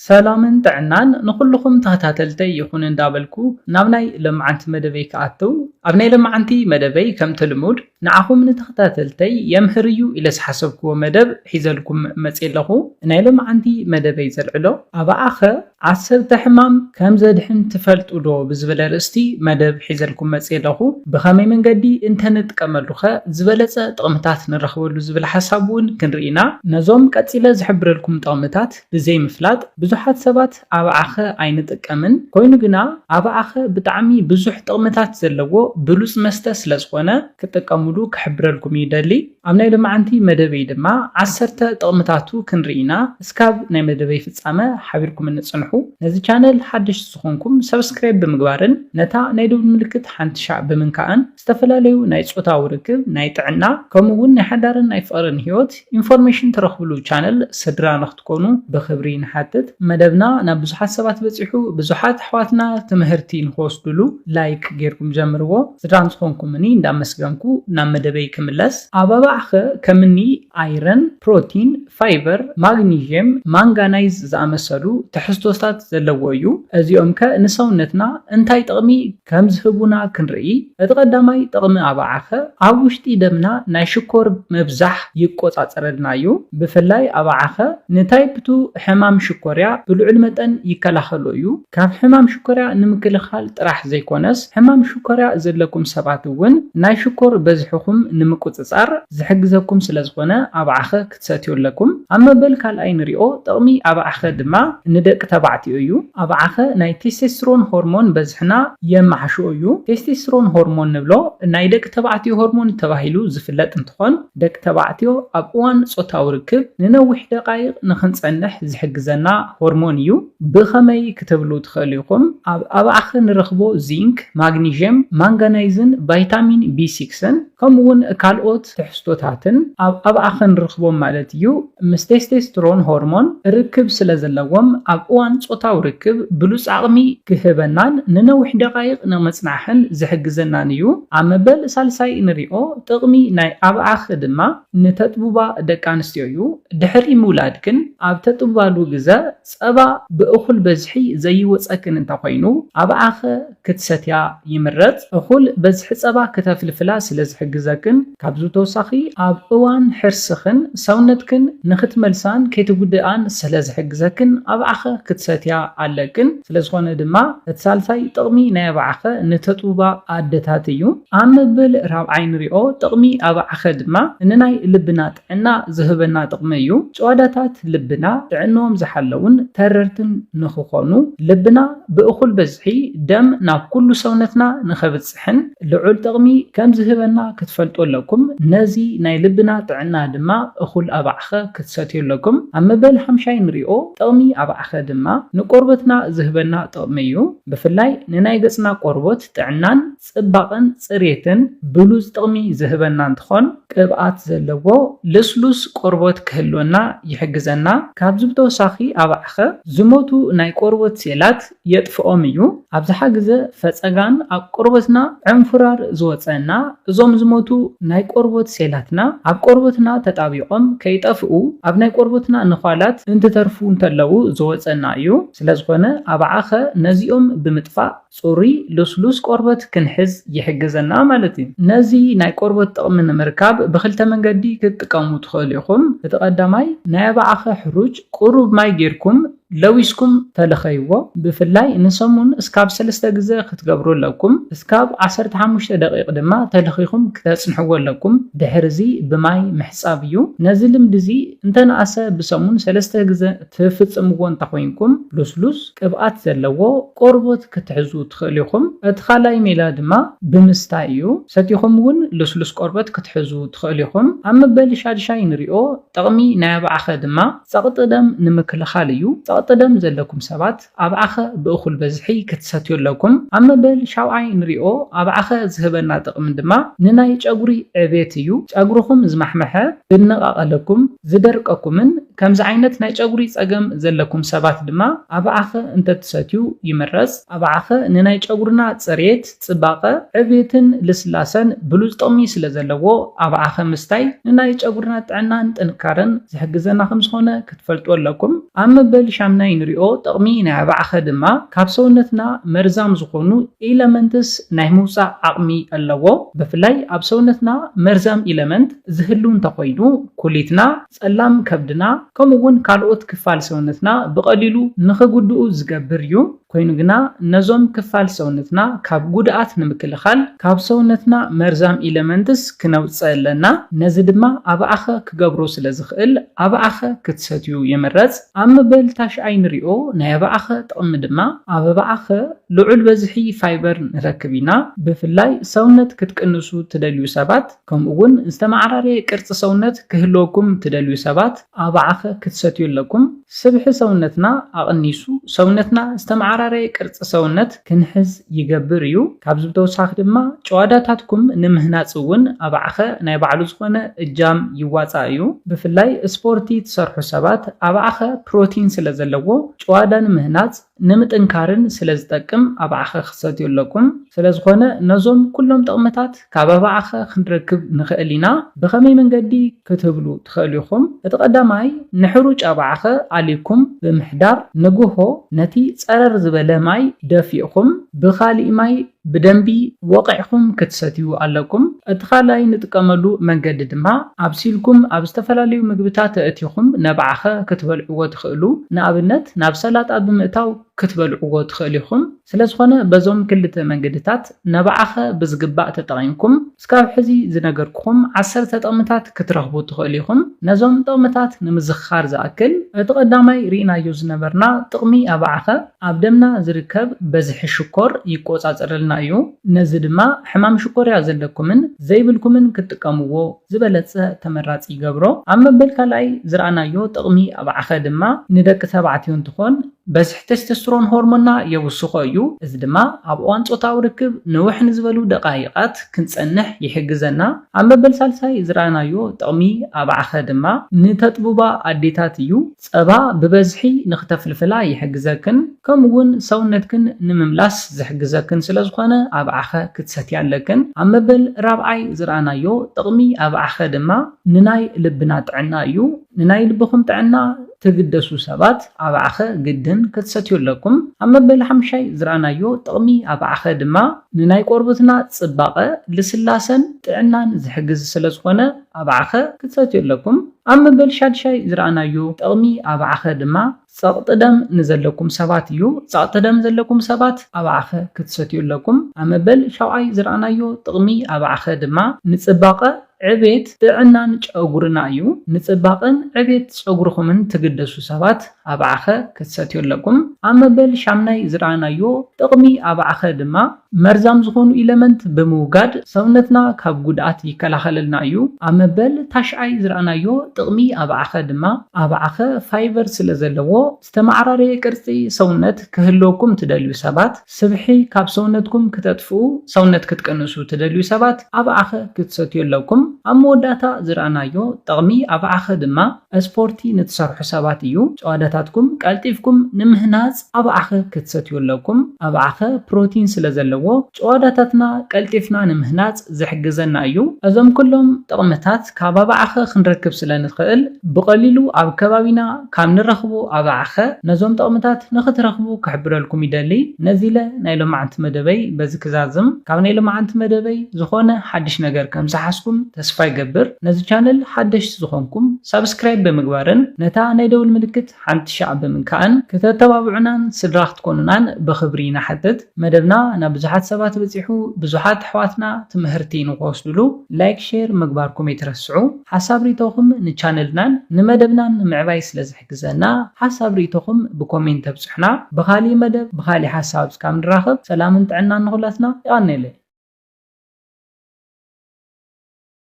ሰላምን ጥዕናን ንኩልኩም ተኸታተልተይ ይኹን እንዳበልኩ ናብ ናይ ልምዓንቲ መደበይ ከኣትው ኣብ ናይ ልምዓንቲ መደበይ ከምቲ ልሙድ ንዓኹም ንተኸታተልተይ የምህርዩ ኢለ ዝሓሰብክዎ መደብ ሒዘልኩም መፅእ ኣለኹ። ናይ ልምዓንቲ መደበይ ዘልዕሎ ኣብኣኸ 10 ሕማም ከም ዘድሕን ትፈልጡ ዶ ብዝበለ ርእስቲ መደብ ሒዘልኩም መፅእ ኣለኹ። ብኸመይ መንገዲ እንተንጥቀመሉኸ ዝበለፀ ጥቕምታት ንረኽበሉ ዝብል ሓሳብ እውን ክንርኢና ነዞም ቀፂለ ዝሕብረልኩም ጥቕምታት ብዘይ ምፍላጥ ብዙሓት ሰባት ኣብዓኸ ኣይንጥቀምን ኮይኑ ግና ኣብዓኸ ብጣዕሚ ብዙሕ ጥቕምታት ዘለዎ ብሉፅ መስተ ስለ ዝኾነ ክጥቀምሉ ክሕብረልኩም ይደሊ። ኣብ ናይ ልምዓንቲ መደበይ ድማ 10 ጥቕምታቱ ክንርኢና እስካብ ናይ መደበይ ፍፃመ ሓቢርኩም እንፅንሑ። ነዚ ቻነል ሓድሽ ዝኾንኩም ሰብስክራይብ ብምግባርን ነታ ናይ ደወል ምልክት ሓንቲ ሻዕ ብምንካእን ዝተፈላለዩ ናይ ፆታዊ ርክብ ናይ ጥዕና ከምኡውን ናይ ሓዳርን ናይ ፍቕርን ሂወት ኢንፎርሜሽን ትረኽብሉ ቻነል ስድራ ንኽትኮኑ ብክብሪ ንሓትት። መደብና ናብ ብዙሓት ሰባት በፂሑ ብዙሓት ኣሕዋትና ትምህርቲ ንክወስድሉ ላይክ ጌርኩም ጀምርዎ። ስድራ ንዝኾንኩምኒ እንዳመስገንኩ ናብ መደበይ ክምለስ። ኣብ ኣብዓኸ ከምኒ ኣይረን፣ ፕሮቲን፣ ፋይበር፣ ማግኒዥየም፣ ማንጋናይዝ ዝኣመሰሉ ትሕዝቶታት ዘለዎ እዩ። እዚኦም ከ ንሰውነትና እንታይ ጥቕሚ ከም ዝህቡና ክንርኢ። እቲ ቀዳማይ ጥቕሚ ኣብዓኸ ኣብ ውሽጢ ደምና ናይ ሽኮር ምብዛሕ ይቆፃፀረልና እዩ። ብፍላይ ኣብዓኸ ንታይፕ 2 ሕማም ሽኮርያ ብልዑል መጠን ይከላኸሉ እዩ። ካብ ሕማም ሽኮርያ ንምክልኻል ጥራሕ ዘይኮነስ ሕማም ሽኮርያ ዘለኩም ሰባት እውን ናይ ሽኮር በዝሕኩም ንምቁፅፃር ዝሕግዘኩም ስለ ዝኾነ ኣብዓኸ ክትሰትዩ ኣለኩም። ኣብ መበል ካልኣይ ንሪኦ ጥቕሚ ኣብዓኸ ድማ ንደቂ ተባዕትዮ እዩ። ኣብዓኸ ናይ ቴስቴስትሮን ሆርሞን በዝሕና የመሓሽኦ እዩ። ቴስቴስትሮን ሆርሞን ንብሎ ናይ ደቂ ተባዕትዮ ሆርሞን ተባሂሉ ዝፍለጥ እንትኾን ደቂ ተባዕትዮ ኣብ እዋን ፆታዊ ርክብ ንነዊሕ ደቃይቕ ንክንፀንሕ ዝሕግዘና ሆርሞን እዩ። ብኸመይ ክትብሉ ትኽእሉ ኢኹም? ኣብ ኣብዓኸ ንረኽቦ ዚንክ፣ ማግኒዥየም፣ ማንጋናይዝን ቫይታሚን B6ን ከምኡውን ካልኦት ትሕዝቶታትን ኣብ ኣብዓኸ ንረኽቦም ማለት እዩ። ምስ ቴስቴስትሮን ሆርሞን ርክብ ስለ ዘለዎም ኣብ እዋን ፆታዊ ርክብ ብሉፅ ዓቕሚ ክህበናን ንነዊሕ ደቃይቕ ንመፅናሕን ዝሕግዘናን እዩ። ኣብ መበል ሳልሳይ ንሪኦ ጥቕሚ ናይ ኣብዓኸ ድማ ንተጥቡባ ደቂ ኣንስትዮ እዩ። ድሕሪ ምውላድ ግን ኣብ ተጥባሉ ግዜ ፀባ ብእኹል በዝሒ ዘይወፀክን እንተኮይኑ ኣብዓኸ ክትሰትያ ይምረፅ። እኹል በዝሒ ፀባ ከተፍልፍላ ስለ ዝሕግዘክን ካብዚ ተወሳኺ ኣብ እዋን ሕርስኽን ሰውነትክን ንክትመልሳን ከይትጉድኣን ስለ ዝሕግዘክን ኣብዓኸ ክትሰትያ ኣለክን። ስለዝኾነ ድማ እቲ ሳልሳይ ጥቕሚ ናይ ኣብዓኸ ንተጥቡባ ኣደታት እዩ። ኣብ መበል ራብዓይ ንሪኦ ጥቕሚ ኣብዓኸ ድማ ንናይ ልብና ጥዕና ዝህበና ጥቕሚ እዩ። ጨዋዳታት ልብና ጥዕንኦም ዝሓለውን ተረርትን ንክኾኑ ልብና ብእኹል በዝሒ ደም ናብ ኩሉ ሰውነትና ንኸብፅሕን ልዑል ጥቕሚ ከም ዝህበና ክትፈልጡ ኣለኩም። ነዚ ናይ ልብና ጥዕና ድማ እኹል ኣብዓኸ ክትሰትዩ ኣለኩም። ኣብ መበል 5 ንሪኦ ጥቕሚ ኣብዓኸ ድማ ንቆርበትና ዝህበና ጥቕሚ እዩ። ብፍላይ ንናይ ገፅና ቆርበት ጥዕናን ፅባቕን ፅሬትን ብሉፅ ጥቕሚ ዝህበና እንትኾን ቅብኣት ዘለዎ ልስሉስ ቆርበት ክህልወና ይሕግዘና። ካብዚ ብተወሳኺ ኣብዓኸ ዝሞቱ ናይ ቆርበት ሴላት የጥፍኦም እዩ። ኣብዝሓ ግዜ ፈፀጋን ኣብ ቆርበትና ዕንፍራር ዝወፀና እዞም ዝሞቱ ናይ ቆርበት ሴላትና ኣብ ቆርበትና ተጣቢቖም ከይጠፍኡ ኣብ ናይ ቆርበትና ንኳላት እንትተርፉ እንተለው ዝወፀና እዩ። ስለዝኾነ ኣብዓኸ ነዚኦም ብምጥፋእ ፅሩይ ልስሉስ ቆርበት ክንሕዝ ይሕግዘና ማለት እዩ። ነዚ ናይ ቆርበት ጥቕሚ ንምርካብ ብክልተ መንገዲ ክትጥቀሙ ትኽእሉ ኢኹም። እቲ ቀዳማይ ናይ ኣብዓኸ ሕሩጭ ቁሩብ ማይ ጌርኩም ለዊስኩም ተለኸይዎ ብፍላይ ንሰሙን እስካብ 3 ግዜ ክትገብሩ ኣለኩም። እስካብ 15 ደቂቕ ድማ ተለኺኹም ክተፅንሕዎ ኣለኩም። ድሕርዚ ብማይ ምሕፃብ እዩ። ነዚ ልምዲ እዚ እንተነኣሰ ብሰሙን 3 ግዜ ትፍፅምዎ እንተኮይንኩም ልስሉስ ቅብኣት ዘለዎ ቆርበት ክትሕዙ ትኽእሉ ኢኹም። እቲ ካልኣይ ሜላ ድማ ብምስታይ እዩ። ሰቲኹም እውን ልስሉስ ቆርበት ክትሕዙ ትኽእሉ ኢኹም። ኣብ መበል 6 ንሪኦ ጥቕሚ ናይ ኣብዓኸ ድማ ፀቕጢ ደም ንምክልኻል እዩ። ፀቕጢ ደም ዘለኩም ሰባት ኣብዓኸ ብእኹል በዝሒ ክትሰትዩ ኣለኩም። ኣብ መበል 7 ንሪኦ ኣብዓኸ ዝህበና ጥቕሚ ድማ ንናይ ጨጉሪ ዕቤት እዩ። ጨጉርኩም ዝማሕመሐ ዝነቃቐለኩም ዝደርቀኩምን ከምዚ ዓይነት ናይ ጨጉሪ ፀገም ዘለኩም ሰባት ድማ ኣባዓኸ እንተትሰትዩ ይምረፅ። ኣባዓኸ ንናይ ጨጉርና ፅሬት፣ ፅባቐ፣ ዕብየትን ልስላሰን ብሉፅ ጥቕሚ ስለ ዘለዎ ኣባዓኸ ምስታይ ንናይ ጨጉርና ጥዕናን ጥንካረን ዝሕግዘና ከም ዝኾነ ክትፈልጡ ኣለኩም። ኣብ መበል 8 ንሪኦ ጥቕሚ ናይ ኣባዓኸ ድማ ካብ ሰውነትና መርዛም ዝኾኑ ኤለመንትስ ናይ ምውፃእ ዓቕሚ ኣለዎ። ብፍላይ ኣብ ሰውነትና መርዛም ኤለመንት ዝህሉ እንተኮይኑ ኩሊትና፣ ጸላም ከብድና ከምኡውን ካልኦት ክፋል ሰውነትና ብቐሊሉ ንኽጉድኡ ዝገብር እዩ። ኮይኑ ግና ነዞም ክፋል ሰውነትና ካብ ጉድኣት ንምክልኻል ካብ ሰውነትና መርዛም ኤለመንትስ ክነውፅእ ኣለና። ነዚ ድማ ኣባዓኸ ክገብሮ ስለ ዝኽእል ኣባዓኸ ክትሰትዩ ይምረፅ። ኣብ መበል 9 ንሪኦ ናይ ኣባዓኸ ጥቕሚ ድማ ኣብ ኣባዓኸ ልዑል በዝሒ ፋይበር ንረክብ ኢና። ብፍላይ ሰውነት ክትቅንሱ ትደልዩ ሰባት ከምኡውን ዝተመዓራረየ ቅርፂ ሰውነት ክህልወኩም ትደልዩ ሰባት ኣባዓኸ ክትሰትዩ ኣለኩም። ስብሒ ሰውነትና ኣቕኒሱ ሰውነትና ዝተመዓራረየ ቅርፂ ሰውነት ክንሕዝ ይገብር እዩ። ካብዚ ብተወሳኺ ድማ ጨዋዳታትኩም ንምህናፅ እውን ኣባዓኸ ናይ ባዕሉ ዝኾነ እጃም ይዋፃእ እዩ። ብፍላይ ስፖርቲ ትሰርሑ ሰባት ኣባዓኸ ፕሮቲን ስለ ዘለዎ ጨዋዳ ንምህናፅ ንምጥንካርን ስለ ዝጠቅም ኣባዓኸ ክሰትዩ ኣለኩም። ስለዝኾነ ነዞም ኩሎም ጥቕምታት ካብ ኣባዓኸ ክንረክብ ንኽእል ኢና። ብኸመይ መንገዲ ክትህብሉ ትኽእሉ ኢኹም? እቲ ቀዳማይ ንሕሩጭ ኣባዓኸ ኣሊኩም ብምሕዳር ንግሆ ነቲ ፀረር ዝበለ ማይ ደፊእኹም ብኻሊእ ማይ ብደንቢ ወቂዕኹም ክትሰትዩ ኣለኩም። እቲ ካልኣይ ንጥቀመሉ መንገዲ ድማ ኣብሲልኩም ኣብ ዝተፈላለዩ ምግብታት ተእቲኹም ነባዓኸ ክትበልዕዎ ትኽእሉ። ንኣብነት ናብ ሰላጣ ብምእታው ክትበልዕዎ ትኽእሉ ኢኹም። ስለዝኾነ በዞም ክልተ መንገድታት ነባዓኸ ብዝግባእ ተጠቒምኩም እስካብ ሕዚ ዝነገርኩኹም 10 ጥቕምታት ክትረኽቡ ትኽእሉ ኢኹም። ነዞም ጥቕምታት ንምዝኽኻር ዝኣክል እቲ ቀዳማይ ርኢናዮ ዝነበርና ጥቕሚ ኣባዓኸ ኣብ ደምና ዝርከብ በዝሒ ሽኮር ይቆፃፀረልና እዩ። ነዚ ድማ ሕማም ሽኮርያ ዘለኩምን ዘይብልኩምን ክትጥቀምዎ ዝበለፀ ተመራፂ ይገብሮ። ኣብ መበል ካልኣይ ዝረኣናዮ ጥቕሚ ኣባዓኸ ድማ ንደቂ ተባዕትዮ እንትኾን በዝሒ ቴስቶስትሮን ሆርሞንና የውስኾ እዩ። እዚ ድማ ኣብ እዋን ፆታዊ ርክብ ንውሕ ንዝበሉ ደቃይቃት ክንፀንሕ ይሕግዘና። ኣብ መበል ሳልሳይ ዝረኣናዮ ጥቕሚ ኣባዓኸ ድማ ንተጥቡባ ኣዴታት እዩ። ፀባ ብበዝሒ ንኽተፍልፍላ ይሕግዘክን ከምኡውን ሰውነትክን ንምምላስ ዝሕግዘክን ስለዝኾነ ኣባዓኸ ክትሰትያ ኣለክን። ኣብ መበል 4ይ ዝረኣናዮ ጥቕሚ ኣባዓኸ ድማ ንናይ ልብና ጥዕና እዩ። ንናይ ልብኹም ጥዕና ትግደሱ ሰባት ኣባዓኸ ግድን ክትሰትዩ ኣለኩም። ኣብ መበል 5ይ ዝረኣናዮ ጥቕሚ ኣባዓኸ ድማ ንናይ ቆርበትና ፅባቐ፣ ልስላሰን ጥዕናን ዝሕግዝ ስለዝኾነ ኣባዓኸ ክትሰትዩ ኣለኩም። ኣብ መበል 6ይ ዝረኣናዮ ጥቕሚ ኣባዓኸ ድማ ፀቕጢ ደም ንዘለኩም ሰባት እዩ። ፀቕጢ ደም ዘለኩም ሰባት ኣባዓኸ ክትሰትዩ ኣለኩም። ኣብ መበል 7ይ ዝረኣናዮ ጥቕሚ ኣባዓኸ ድማ ንፅባቐ ዕቤት ጥዕናን ጨጉርና እዩ። ንፅባቐን ዕቤት ፀጉርኹምን ትግደሱ ሰባት ኣባዓኸ ክትሰትዩ ኣለኩም። ኣብ መበል 8ይ ዝረኣናዮ ጥቕሚ ኣባዓኸ ድማ መርዛም ዝኾኑ ኤለመንት ብምውጋድ ሰውነትና ካብ ጉድኣት ይከላኸለልና እዩ። ኣብ መበል 9ይ ዝረኣናዮ ጥቕሚ ኣባዓኸ ድማ ኣባዓኸ ፋይበር ስለ ዘለዎ ዝተመዓራረየ ቅርፂ ሰውነት ክህልወኩም ትደልዩ ሰባት፣ ስብሒ ካብ ሰውነትኩም ክተጥፍኡ ሰውነት ክትቀንሱ ትደልዩ ሰባት ኣባዓኸ ክትሰትዩ ኣለኩም። ኣብ መወዳእታ ዝረኣናዮ ጥቕሚ ኣባዓኸ ድማ ስፖርቲ ንትሰርሑ ሰባት እዩ። ጨዋዳታትኩም ቀልጢፍኩም ንምህናፅ ኣባዓኸ ክትሰትዩ ኣለኩም። ኣባዓኸ ፕሮቲን ስለ ዘለዎ ጨዋዳታትና ቀልጢፍና ንምህናፅ ዝሕግዘና እዩ። እዞም ኩሎም ጥቕምታት ካብ ኣባዓኸ ክንረክብ ስለ ንኽእል ብቐሊሉ ኣብ ከባቢና ካብ ንረኽቦ ኣባዓኸ ነዞም ጥቕምታት ንኽትረኽቡ ክሕብረልኩም ይደሊ። ነዚለ ናይ ሎማዓንቲ መደበይ በዚ ክዛዝም ካብ ናይ ሎማዓንቲ መደበይ ዝኾነ ሓድሽ ነገር ከም ዝሓስኩም ተስፋ ይገብር። ነዚ ቻነል ሓደሽቲ ዝኾንኩም ሰብስክራይብ ብምግባርን ነታ ናይ ደውል ምልክት ሓንቲ ሻዕ ብምንካእን ክተተባብዑናን ስድራ ክትኮኑናን ብኽብሪ ንሓትት። መደብና ናብ ብዙሓት ሰባት በፂሑ ብዙሓት ኣሕዋትና ትምህርቲ ንክወስድሉ ላይክ ሼር ምግባርኩም ይትረስዑ። ሓሳብ ሪቶኹም ንቻነልናን ንመደብናን ንምዕባይ ስለ ዝሕግዘና ሓሳብ ሪቶኹም ብኮሜንት ተብፅሑና። ብኻሊእ መደብ ብኻሊእ ሓሳብ እስካብ ንራኸብ ሰላምን ጥዕናን ንኹላትና ይቐኒለይ።